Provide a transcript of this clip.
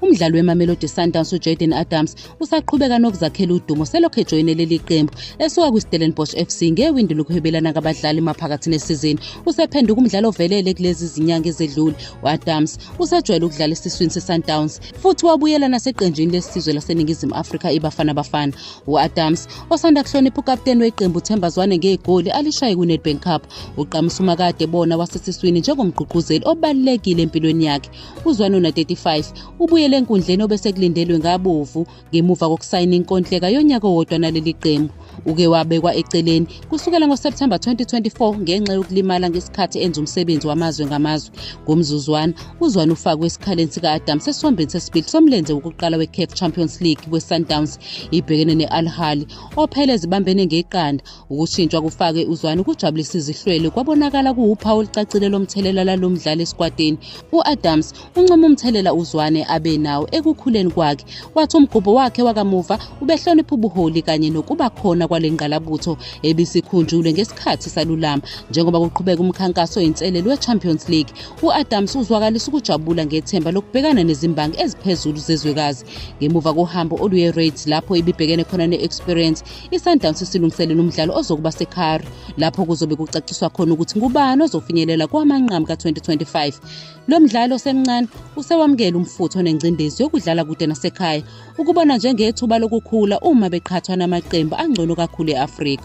umdlali weMamelodi Sundowns uJayden Adams usaqhubeka nokuzakhela udumo selokhu ejoyine leli qembu esuka kwiStellenbosch FC ngewindi lokuhwebelana kabadlali maphakathi nesizini. Usephenduka umdlali ovelele kulezi zinyanga ezedlule. U-Adams usajwayele ukudlala esiswini seSundowns futhi wabuyela naseqenjini lesizwe laseNingizimu Afrika iBafana Bafana. U-Adams osanda kuhlonipha ukapteni weqembu Themba Zwane ngegoli alishaye kuNedbank Cup. Uqamusa umakade bona wasesiswini njengomgqugquzeli obalulekile empilweni yakhe. uZwane una-35 ubuyele enkundleni obesekulindelwe ngabovu ngemuva kokusayina inkontileka yonyaka owodwa naleli qembu. Uke wabekwa eceleni kusukela ngoSeptemba 2024 ngenxa yokulimala ngesikhathi enza umsebenzi wamazwe ngamazwe. Ngomzuzwana uZwane ufakwe esikhaleni sika-Adams esombeni sesibili somlenze wokuqala weCAF Champions League weSundowns ibhekene ne-Al Ahly ophele zibambene ngeqanda. Ukushintshwa kufake uZwane kujabulisa izihlwele kwabonakala kuwuphawu olucacile lomthelela lalomdlali esikwadini. U-Adams uncoma umthelela uZwane abe nawo ekukhuleni kwakhe, wathi umgubho wakhe wakamuva ubehlonipha ubuholi kanye nokuba khona kwale ngqalabutho ebisikhunjulwe ngesikhathi salulama. Njengoba kuqhubeka umkhankaso oyinselelo we-Champions League, u-Adams uzwakalisa ukujabula ngethemba lokubhekana nezimbangi eziphezulu zezwekazi. Ngemuva kohambo oluye Raids lapho ibibhekene khona ne-Experience, iSundowns isilungiselele umdlalo ozokuba seCairo lapho kuzobe kucaciswa khona ukuthi ngubani ozofinyelela kwamanqamu ka-2025. Lo mdlalo osemncane usewamukela umfutho nengcindezi yokudlala kude nasekhaya, ukubona njengethuba lokukhula uma beqhathwa namaqembu angcono kakhulu e-Afrika.